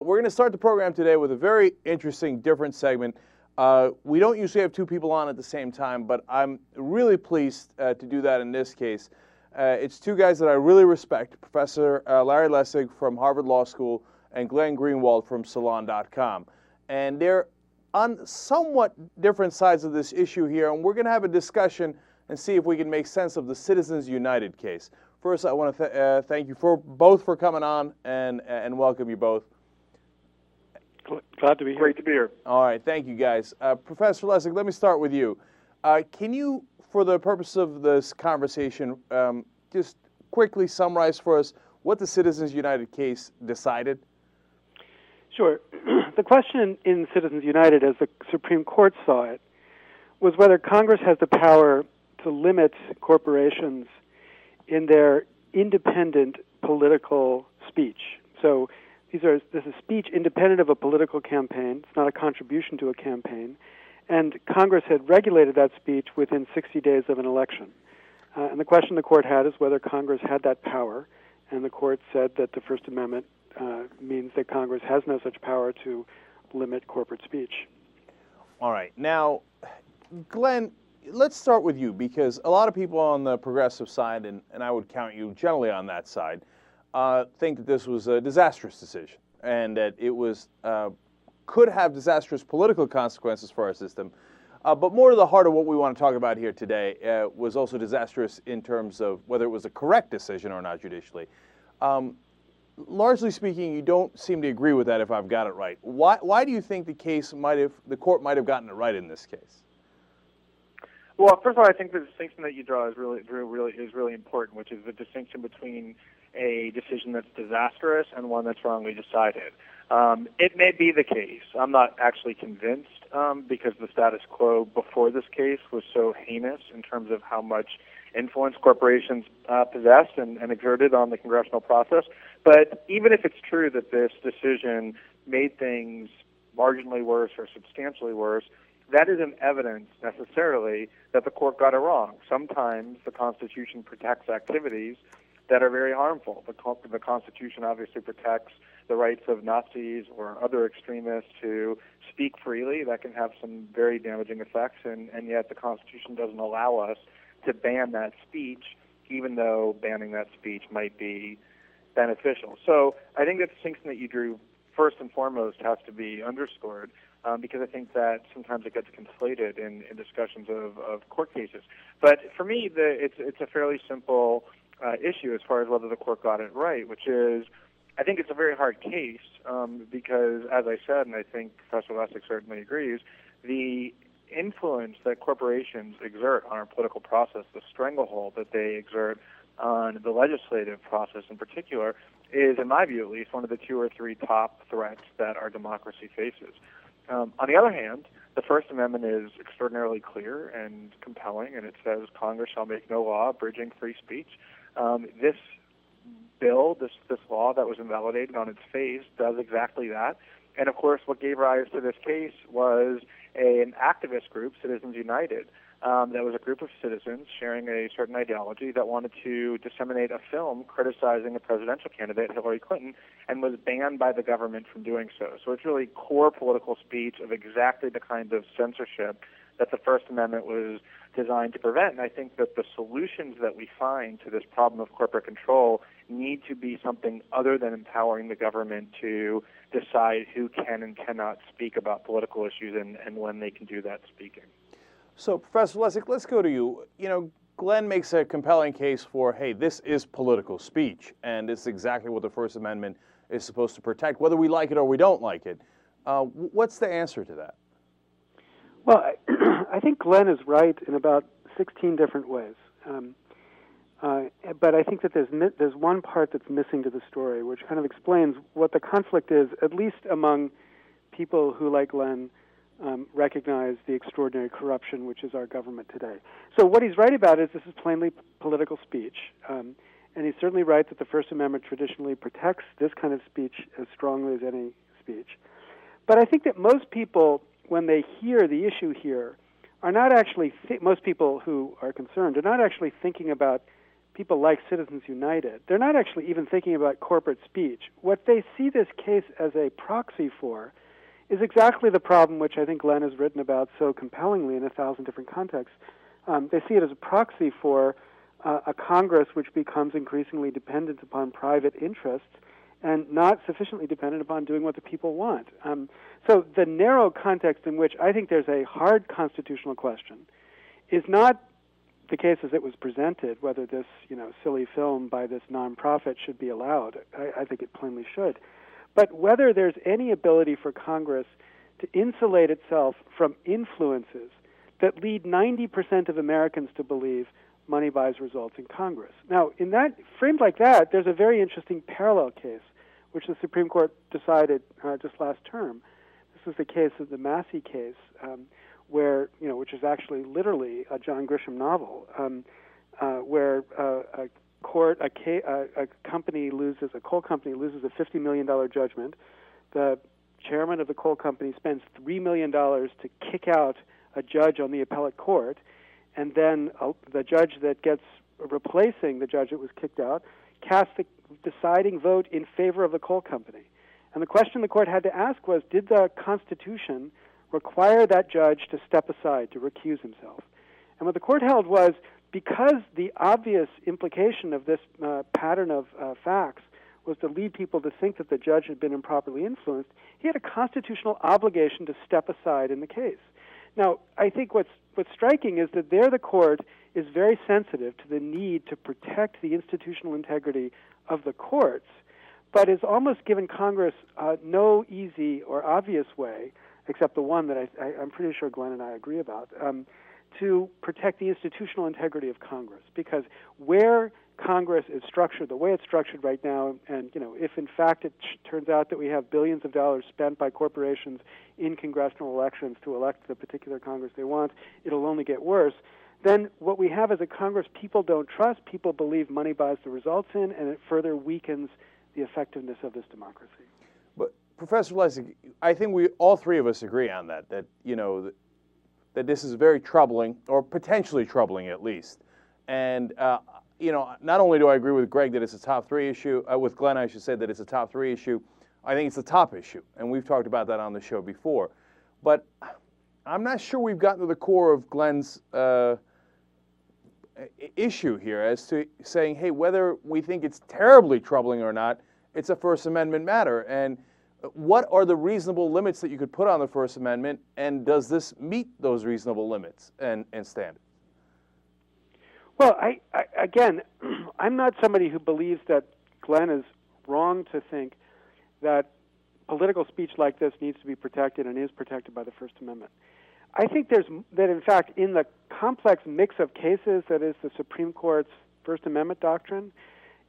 We're going to start the program today with a very interesting, different segment. We don't usually have two people on at the same time, but I'm really pleased to do that in this case. It's two guys that I really respect, Professor Larry Lessig from Harvard Law School and Glenn Greenwald from Salon.com. And they're on somewhat different sides of this issue here, and we're going to have a discussion and see if we can make sense of the Citizens United case. First, I want to thank you both for coming on and welcome you both. Glad to be here. Great to be here. All right, thank you guys. Professor Lessig, let me start with you. Can you, for the purpose of this conversation, just quickly summarize for us what the Citizens United case decided? Sure. The question in Citizens United, as the Supreme Court saw it, was whether Congress has the power to limit corporations in their independent political speech. So this is speech independent of a political campaign. It's not a contribution to a campaign. And Congress had regulated that speech within 60 days of an election. And the question the court had is whether Congress had that power. And the court said that the First Amendment means that Congress has no such power to limit corporate speech. All right. Now, Glenn, let's start with you, because a lot of people on the progressive side, and I would count you generally on that side, think that this was a disastrous decision and that it was could have disastrous political consequences for our system. But more to the heart of what we want to talk about here today was also disastrous in terms of whether it was a correct decision or not judicially. Largely speaking, you don't seem to agree with that, if I've got it right. Why do you think the court might have gotten it right in this case? Well, first of all, I think the distinction that you draw is really important, which is the distinction between a decision that's disastrous and one that's wrongly decided. It may be the case. I'm not actually convinced because the status quo before this case was so heinous in terms of how much influence corporations possessed and exerted on the congressional process. But even if it's true that this decision made things marginally worse or substantially worse, that isn't evidence necessarily that the court got it wrong. Sometimes the Constitution protects activities that are very harmful. The Constitution obviously protects the rights of Nazis or other extremists to speak freely. That can have some very damaging effects, and yet the Constitution doesn't allow us to ban that speech, even though banning that speech might be beneficial. So I think the distinction that you drew first and foremost has to be underscored, because I think that sometimes it gets conflated in discussions of court cases. But for me, it's a fairly simple issue as far as whether the court got it right, which is I think it's a very hard case because, as I said, and I think Professor Lessig certainly agrees, the influence that corporations exert on our political process, the stranglehold that they exert on the legislative process in particular, is, in my view at least, one of the two or three top threats that our democracy faces. On the other hand, the First Amendment is extraordinarily clear and compelling, and it says Congress shall make no law abridging free speech. This bill, this law that was invalidated on its face, does exactly that. And, of course, what gave rise to this case was an activist group, Citizens United, that was a group of citizens sharing a certain ideology that wanted to disseminate a film criticizing a presidential candidate, Hillary Clinton, and was banned by the government from doing so. So it's really core political speech of exactly the kind of censorship that the First Amendment was designed to prevent. And I think that the solutions that we find to this problem of corporate control need to be something other than empowering the government to decide who can and cannot speak about political issues and when they can do that speaking. So, Professor Lessig, let's go to you. You know, Glenn makes a compelling case for, hey, this is political speech, and it's exactly what the First Amendment is supposed to protect, whether we like it or we don't like it. What's the answer to that? Well, I think Glenn is right in about 16 different ways. But I think that there's one part that's missing to the story, which kind of explains what the conflict is, at least among people who, like Glenn, recognize the extraordinary corruption which is our government today. So what he's right about is this is plainly political speech. And he's certainly right that the First Amendment traditionally protects this kind of speech as strongly as any speech. But I think that most people, when they hear the issue here, are not actually, most people who are concerned are not actually thinking about people like Citizens United, they're not actually even thinking about corporate speech. What they see this case as a proxy for is exactly the problem which I think Glenn has written about so compellingly in 1,000 different contexts. They see it as a proxy for a Congress which becomes increasingly dependent upon private interests and not sufficiently dependent upon doing what the people want. So the narrow context in which I think there's a hard constitutional question is not the case as it was presented, whether this silly film by this nonprofit should be allowed. I think it plainly should. But whether there's any ability for Congress to insulate itself from influences that lead 90% of Americans to believe money buys results in Congress. Now, in that framed like that, there's a very interesting parallel case, which the Supreme Court decided just last term. This was the case of the Massey case, where which is actually literally a John Grisham novel, where a coal company loses a $50 million judgment. The chairman of the coal company spends $3 million to kick out a judge on the appellate court, and then the judge that gets replacing the judge that was kicked out casts the deciding vote in favor of the coal company. And the question the court had to ask was, did the Constitution require that judge to step aside, to recuse himself? And what the court held was, because the obvious implication of this pattern of facts was to lead people to think that the judge had been improperly influenced, he had a constitutional obligation to step aside in the case. Now, I think what's striking is that there the court is very sensitive to the need to protect the institutional integrity of the courts, but is almost given Congress no easy or obvious way, except the one that I'm pretty sure Glenn and I agree about, to protect the institutional integrity of Congress. Because where Congress is structured, the way it's structured right now, and if in fact it turns out that we have billions of dollars spent by corporations in congressional elections to elect the particular Congress they want, it'll only get worse. Then what we have is a Congress people don't trust, people believe money buys the results in, and it further weakens the effectiveness of this democracy. But Professor Lessig, I think we all three of us agree on that that this is very troubling, or potentially troubling at least. And not only do I agree with Greg that it's a top three issue, with Glenn I should say that it's a top three issue, I think it's the top issue, and we've talked about that on the show before. But I'm not sure we've gotten to the core of Glenn's issue here as to saying, hey, whether we think it's terribly troubling or not, it's a First Amendment matter. And what are the reasonable limits that you could put on the First Amendment, and does this meet those reasonable limits and standards? Well, again, I'm not somebody who believes that Glenn is wrong to think that political speech like this needs to be protected and is protected by the First Amendment. I think that in fact, in the complex mix of cases that is the Supreme Court's First Amendment doctrine,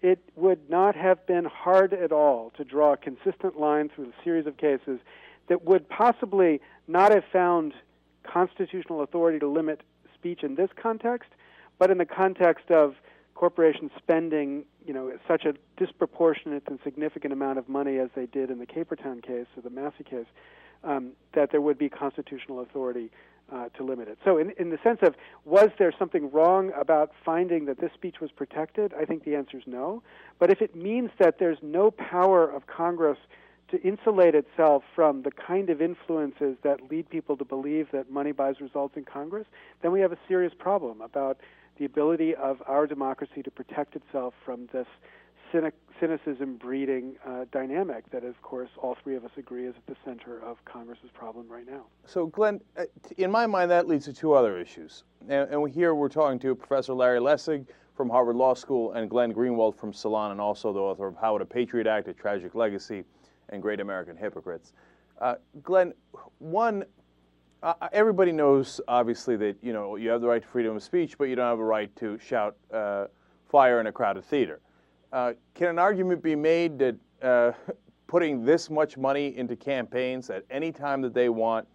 it would not have been hard at all to draw a consistent line through a series of cases that would possibly not have found constitutional authority to limit speech in this context, but in the context of corporations spending, such a disproportionate and significant amount of money as they did in the Capertown case or the Massey case, that there would be constitutional authority to limit it. So in the sense of, was there something wrong about finding that this speech was protected? I think the answer is no. But if it means that there's no power of Congress to insulate itself from the kind of influences that lead people to believe that money buys results in Congress, then we have a serious problem about the ability of our democracy to protect itself from this cynicism breeding dynamic that, of course, all three of us agree is at the center of Congress's problem right now. So, Glenn, in my mind, that leads to two other issues. And here we're talking to Professor Larry Lessig from Harvard Law School and Glenn Greenwald from Salon, and also the author of How the Patriot Act, A Tragic Legacy, and Great American Hypocrites. Glenn, one, everybody knows, obviously, that you have the right to freedom of speech, but you don't have a right to shout fire in a crowded theater. Can an argument be made that putting this much money into campaigns at any time that they want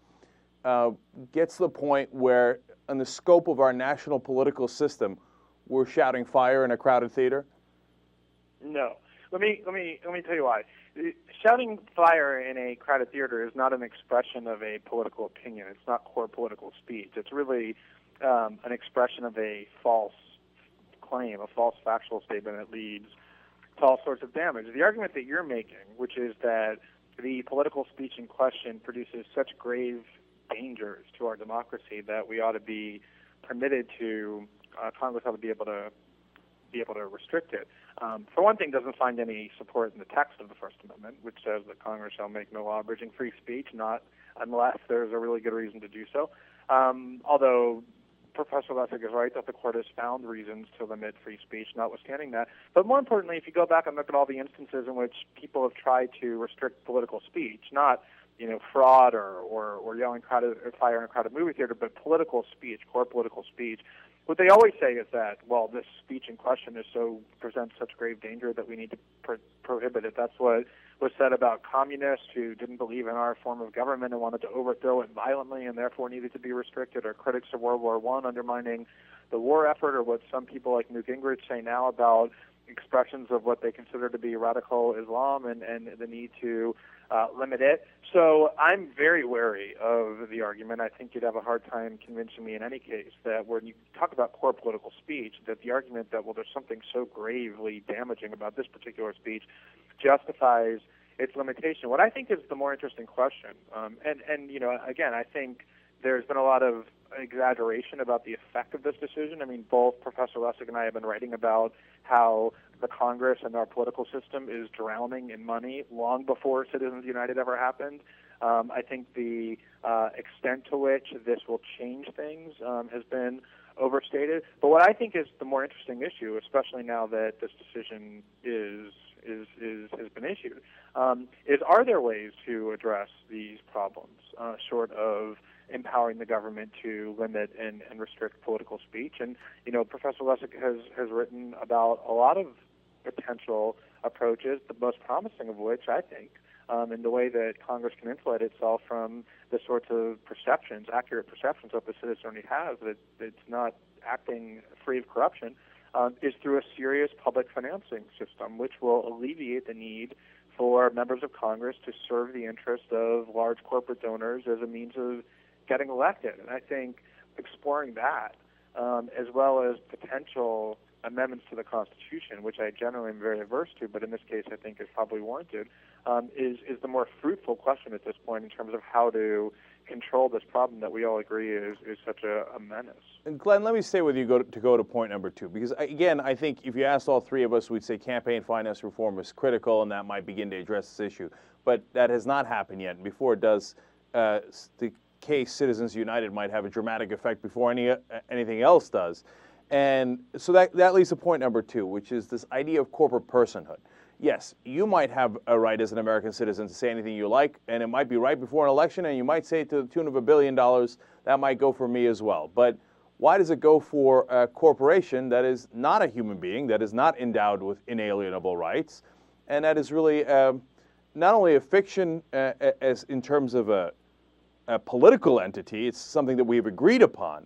gets to the point where, in the scope of our national political system, we're shouting fire in a crowded theater? No. Let me tell you why. Shouting fire in a crowded theater is not an expression of a political opinion. It's not core political speech. It's really an expression of a false claim, a false factual statement that leads to all sorts of damage. The argument that you're making, which is that the political speech in question produces such grave dangers to our democracy that we ought to be permitted to, Congress ought to be able to restrict it. For one thing, doesn't find any support in the text of the First Amendment, which says that Congress shall make no law abridging free speech, not unless there's a really good reason to do so. Although Professor Lessig is right that the court has found reasons to limit free speech, notwithstanding that. But more importantly, if you go back and look at all the instances in which people have tried to restrict political speech, not fraud or yelling fire in a crowded movie theater, but political speech, core political speech, what they always say is that, well, this speech in question presents such grave danger that we need to prohibit it. That's what was said about communists who didn't believe in our form of government and wanted to overthrow it violently and therefore needed to be restricted, or critics of World War I undermining the war effort, or what some people like Newt Gingrich say now about expressions of what they consider to be radical Islam and the need to limit it. So I'm very wary of the argument. I think you'd have a hard time convincing me in any case that when you talk about core political speech, that the argument that, well, there's something so gravely damaging about this particular speech justifies its limitation. What I think is the more interesting question, and again, I think there's been a lot of exaggeration about the effect of this decision. I mean, both Professor Lessig and I have been writing about how the Congress and our political system is drowning in money long before Citizens United ever happened. I think the extent to which this will change things has been overstated. But what I think is the more interesting issue, especially now that this decision has been issued, is are there ways to address these problems short of empowering the government to limit and restrict political speech? And Professor Lessig has written about a lot of potential approaches, the most promising of which, I think, in the way that Congress can insulate itself from the sorts of perceptions, accurate perceptions that the citizenry has, that it's not acting free of corruption, is through a serious public financing system, which will alleviate the need for members of Congress to serve the interest of large corporate donors as a means of getting elected. And I think exploring that, as well as potential amendments to the Constitution, which I generally am very averse to, but in this case I think is probably warranted, is the more fruitful question at this point in terms of how to control this problem that we all agree is such a menace. And Glenn, let me stay with you to go to point number two, because again, I think if you asked all three of us, we'd say campaign finance reform is critical and that might begin to address this issue. But that has not happened yet. And before it does, the case Citizens United might have a dramatic effect before anything else does. And so that leads to point number two, which is this idea of corporate personhood. Yes, you might have a right as an American citizen to say anything you like, and it might be right before an election, and you might say to the tune of $1 billion, that might go for me as well. But why does it go for a corporation that is not a human being, that is not endowed with inalienable rights, and that is really not only a fiction as in terms of a political entity, it's something that we've agreed upon,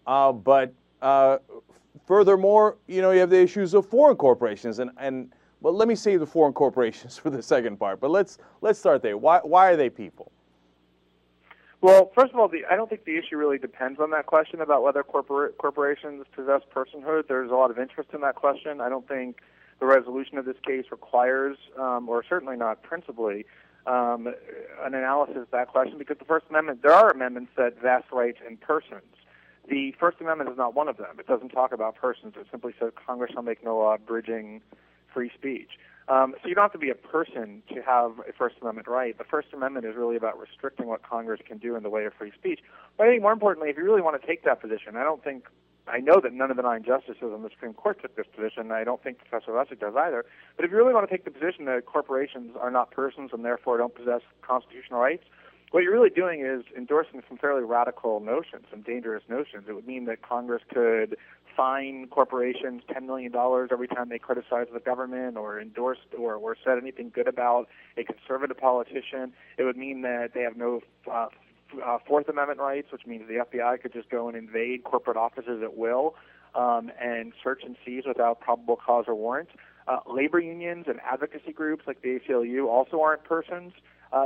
but furthermore, you have the issues of foreign corporations, and well, let me save the foreign corporations for the second part. But let's start there. Why are they people? Well, first of all, I don't think the issue really depends on that question about whether corporations possess personhood. There's a lot of interest in that question. I don't think the resolution of this case requires, or certainly not principally, an analysis of that question, because the First Amendment, there are amendments that vest rights in persons. The First Amendment is not one of them. It doesn't talk about persons. It simply says Congress shall make no law abridging free speech. So you don't have to be a person to have a First Amendment right. The First Amendment is really about restricting what Congress can do in the way of free speech. But I think more importantly, if you really want to take that position, I know that none of the 9 justices on the Supreme Court took this position, and I don't think Professor Lessig does either. But if you really want to take the position that corporations are not persons and therefore don't possess constitutional rights, what you're really doing is endorsing some fairly radical notions, some dangerous notions. It would mean that Congress could fine corporations $10 million every time they criticize the government or endorsed or said anything good about a conservative politician. It would mean that they have no Fourth Amendment rights, which means the FBI could just go and invade corporate offices at will and search and seize without probable cause or warrant. Labor unions and advocacy groups like the ACLU also aren't persons.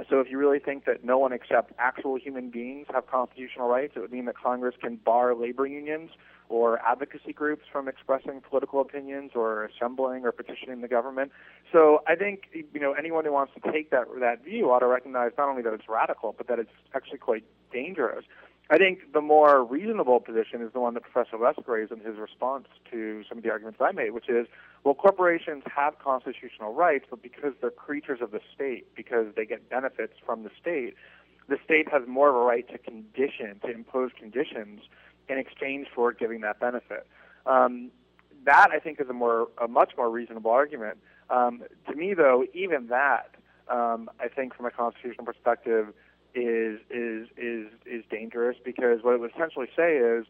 So if you really think that no one except actual human beings have constitutional rights, it would mean that Congress can bar labor unions or advocacy groups from expressing political opinions or assembling or petitioning the government. So I think anyone who wants to take that view ought to recognize not only that it's radical, but that it's actually quite dangerous. I think the more reasonable position is the one that Professor Lessig raised in his response to some of the arguments I made, which is, well, corporations have constitutional rights, but because they're creatures of the state, because they get benefits from the state has more of a right to impose conditions in exchange for giving that benefit. That, I think, is a much more reasonable argument. To me, though, even that, I think from a constitutional perspective, is dangerous, because what it would essentially say is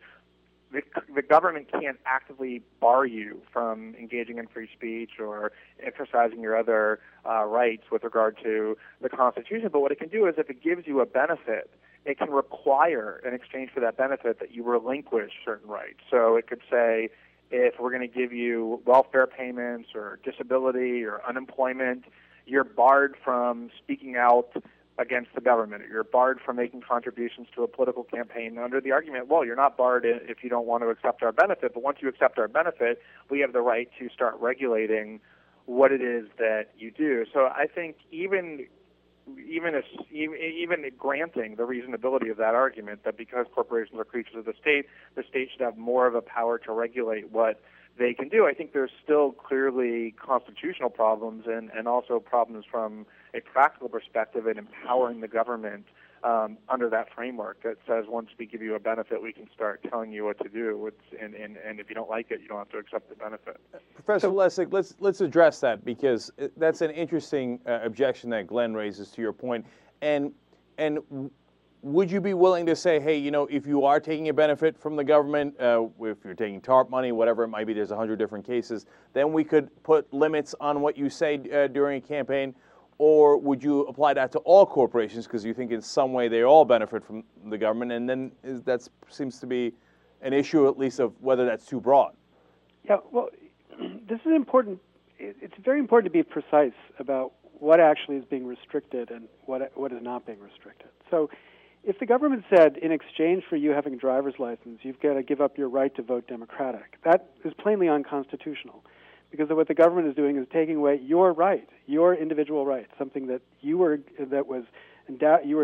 the government can't actively bar you from engaging in free speech or exercising your other rights with regard to the Constitution. But what it can do is, if it gives you a benefit, it can require in exchange for that benefit that you relinquish certain rights. So it could say, if we're going to give you welfare payments or disability or unemployment, you're barred from speaking out against the government. You're barred from making contributions to a political campaign under the argument, well, you're not barred if you don't want to accept our benefit, but once you accept our benefit, we have the right to start regulating what it is that you do. So I think even granting the reasonability of that argument, that because corporations are creatures of the state should have more of a power to regulate what they can do, I think there's still clearly constitutional problems and also problems from a practical perspective in empowering the government under that framework that says, once we give you a benefit, we can start telling you what to do. And if you don't like it, you don't have to accept the benefit. Professor Lessig, let's address that, because that's an interesting objection that Glenn raises to your point. And would you be willing to say, hey, if you are taking a benefit from the government, if you're taking TARP money, whatever it might be, there's 100 different cases, then we could put limits on what you say during a campaign? Or would you apply that to all corporations because you think in some way they all benefit from the government? And then that seems to be an issue, at least, of whether that's too broad. Yeah, well, this is important. It's very important to be precise about what actually is being restricted and what is not being restricted. So if the government said, in exchange for you having a driver's license, you've got to give up your right to vote Democratic, that is plainly unconstitutional. Because what the government is doing is taking away your right, your individual right, something that you were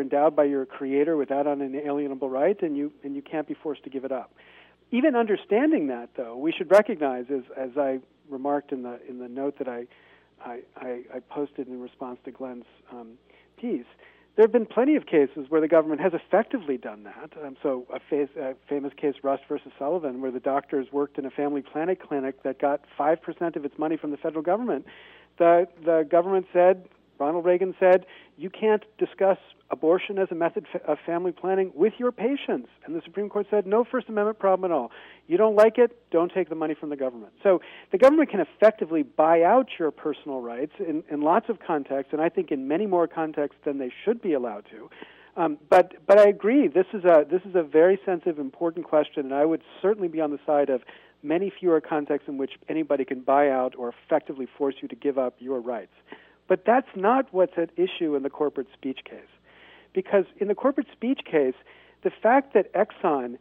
endowed by your Creator with that unalienable right, and you can't be forced to give it up. Even understanding that, though, we should recognize, as I remarked in the note that I posted in response to Glenn's piece, there have been plenty of cases where the government has effectively done that. So a famous case, Rust versus Sullivan, where the doctors worked in a family planning clinic that got 5% of its money from the federal government. The government said, Ronald Reagan said, you can't discuss abortion as a method of family planning with your patients. And the Supreme Court said, no First Amendment problem at all. You don't like it, don't take the money from the government. So the government can effectively buy out your personal rights in lots of contexts, and I think in many more contexts than they should be allowed to. But I agree, this is a very sensitive, important question, and I would certainly be on the side of many fewer contexts in which anybody can buy out or effectively force you to give up your rights. But that's not what's at issue in the corporate speech case. Because in the corporate speech case, the fact that Exxon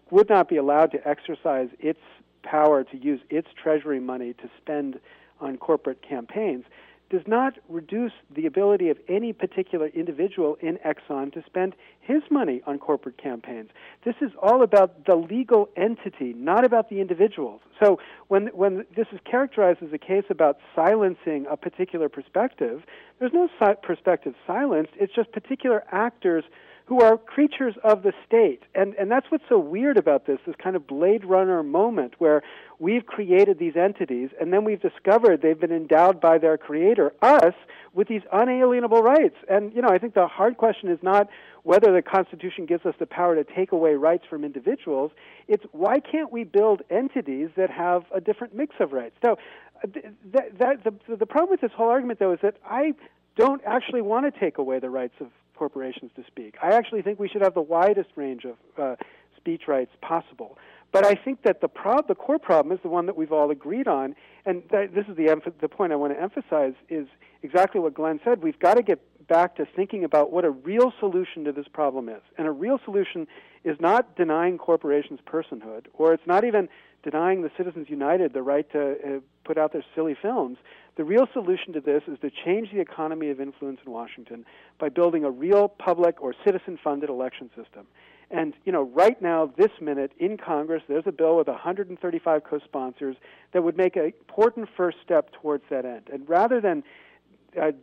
would not be allowed to exercise its power to use its treasury money to spend on corporate campaigns does not reduce the ability of any particular individual in Exxon to spend his money on corporate campaigns. This is all about the legal entity, not about the individuals. So when this is characterized as a case about silencing a particular perspective, there's no perspective silenced. It's just particular actors who are creatures of the state. And that's what's so weird about this kind of Blade Runner moment where we've created these entities and then we've discovered they've been endowed by their creator, us, with these unalienable rights. And, I think the hard question is not whether the Constitution gives us the power to take away rights from individuals. It's why can't we build entities that have a different mix of rights? So the problem with this whole argument, though, is that I don't actually want to take away the rights of corporations to speak. I actually think we should have the widest range of speech rights possible. But I think that the core problem is the one that we've all agreed on, and this is the point I want to emphasize is exactly what Glenn said. We've got to get back to thinking about what a real solution to this problem is. And a real solution is not denying corporations personhood, or it's not even denying the Citizens United the right to put out their silly films. The real solution to this is to change the economy of influence in Washington by building a real public or citizen-funded election system. And, right now, this minute, in Congress, there's a bill with 135 co-sponsors that would make an important first step towards that end. And rather than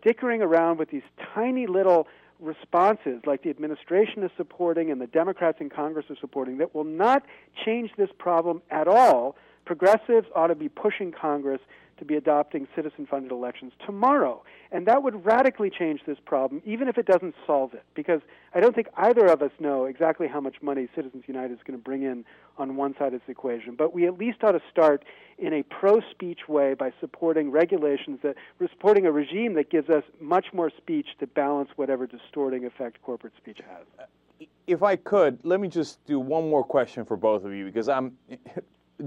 dickering around with these tiny little responses like the administration is supporting and the Democrats in Congress are supporting that will not change this problem at all, progressives ought to be pushing Congress to be adopting citizen-funded elections tomorrow. And that would radically change this problem, even if it doesn't solve it, because I don't think either of us know exactly how much money Citizens United is going to bring in on one side of this equation. But we at least ought to start in a pro-speech way by supporting regulations supporting a regime that gives us much more speech to balance whatever distorting effect corporate speech has. If I could, let me just do one more question for both of you, because I'm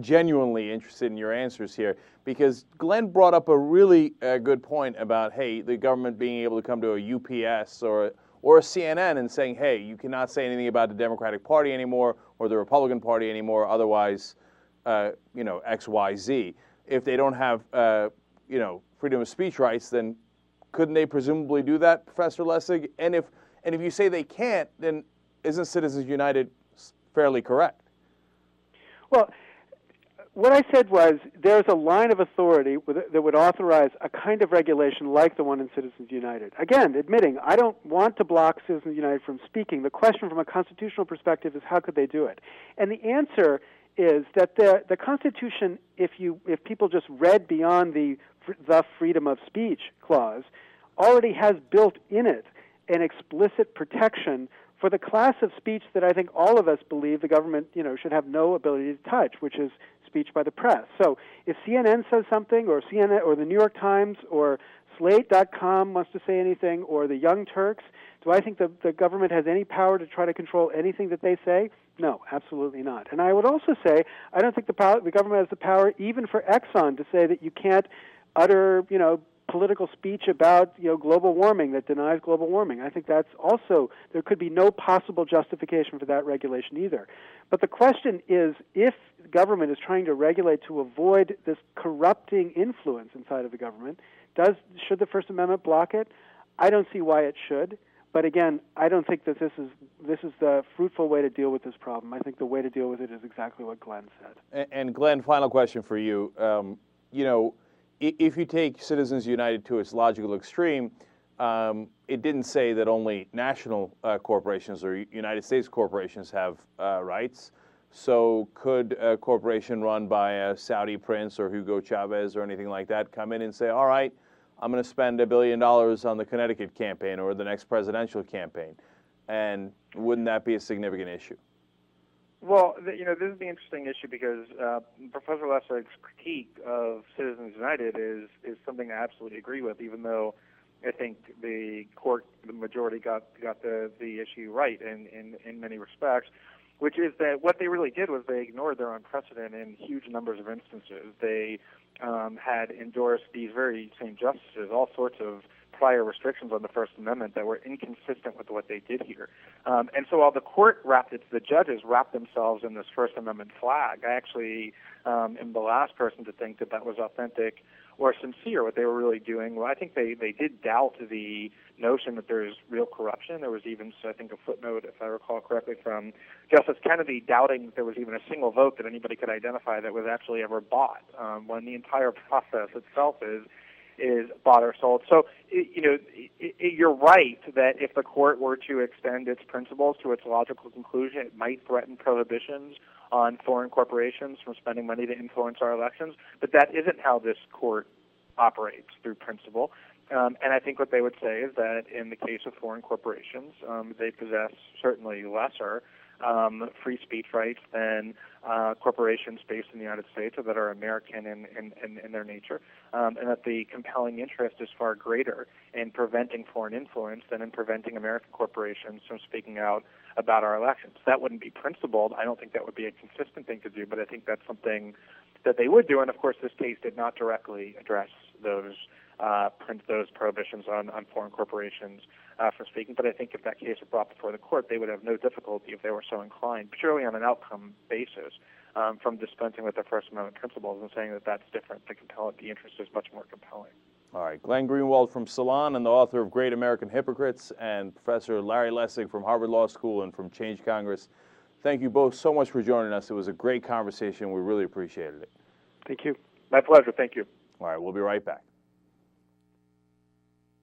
genuinely interested in your answers here, because Glenn brought up a really good point about, hey, the government being able to come to a UPS or a CNN and saying, hey, you cannot say anything about the Democratic Party anymore or the Republican Party anymore, otherwise, X, Y, Z. If they don't have, freedom of speech rights, then couldn't they presumably do that, Professor Lessig? And if you say they can't, then isn't Citizens United fairly correct? Well, what I said was there's a line of authority that would authorize a kind of regulation like the one in Citizens United. Again, admitting I don't want to block Citizens United from speaking. The question from a constitutional perspective is how could they do it? And the answer is that the Constitution, if people just read beyond the freedom of speech clause, already has built in it an explicit protection for the class of speech that I think all of us believe the government, should have no ability to touch, which is speech by the press. So if CNN says something, or CNN, or the New York Times, or Slate.com wants to say anything, or the Young Turks, do I think the government has any power to try to control anything that they say? No, absolutely not. And I would also say I don't think the government has the power, even for Exxon, to say that you can't utter, political speech about global warming that denies global warming. I think that's also, there could be no possible justification for that regulation either. But the question is, if government is trying to regulate to avoid this corrupting influence inside of the government, should the First Amendment block it? I don't see why it should. But again, I don't think that this is the fruitful way to deal with this problem. I think the way to deal with it is exactly what Glenn said. And Glenn, final question for you. If you take Citizens United to its logical extreme, it didn't say that only national corporations or United States corporations have rights. So could a corporation run by a Saudi prince or Hugo Chavez or anything like that come in and say, all right, I'm going to spend $1 billion on the Connecticut campaign or the next presidential campaign? And wouldn't that be a significant issue? Well, this is the interesting issue because Professor Lessig's critique of Citizens United is something I absolutely agree with, even though I think the majority got the issue right in many respects, which is that what they really did was they ignored their own precedent in huge numbers of instances. They had endorsed these very same justices all sorts of prior restrictions on the First Amendment that were inconsistent with what they did here. And so while the judges wrapped themselves in this First Amendment flag, I actually am the last person to think that was authentic or sincere, what they were really doing. Well, I think they did doubt the notion that there's real corruption. There was even, I think, a footnote, if I recall correctly, from Justice Kennedy doubting that there was even a single vote that anybody could identify that was actually ever bought, when the entire process itself is bought or sold. So, you're right that if the court were to extend its principles to its logical conclusion, it might threaten prohibitions on foreign corporations from spending money to influence our elections. But that isn't how this court operates through principle. And I think what they would say is that in the case of foreign corporations, they possess certainly lesser free speech rights than corporations based in the United States or that are American in their nature, and that the compelling interest is far greater in preventing foreign influence than in preventing American corporations from speaking out about our elections. That wouldn't be principled. I don't think that would be a consistent thing to do, but I think that's something that they would do. And of course, this case did not directly address those prohibitions on foreign corporations from speaking. But I think if that case were brought before the court, they would have no difficulty, if they were so inclined, purely on an outcome basis, from dispensing with the First Amendment principles and saying that that's different. The interest is much more compelling. All right. Glenn Greenwald from Salon and the author of Great American Hypocrites, and Professor Larry Lessig from Harvard Law School and from Change Congress. Thank you both so much for joining us. It was a great conversation. We really appreciated it. Thank you. My pleasure. Thank you. All right. We'll be right back.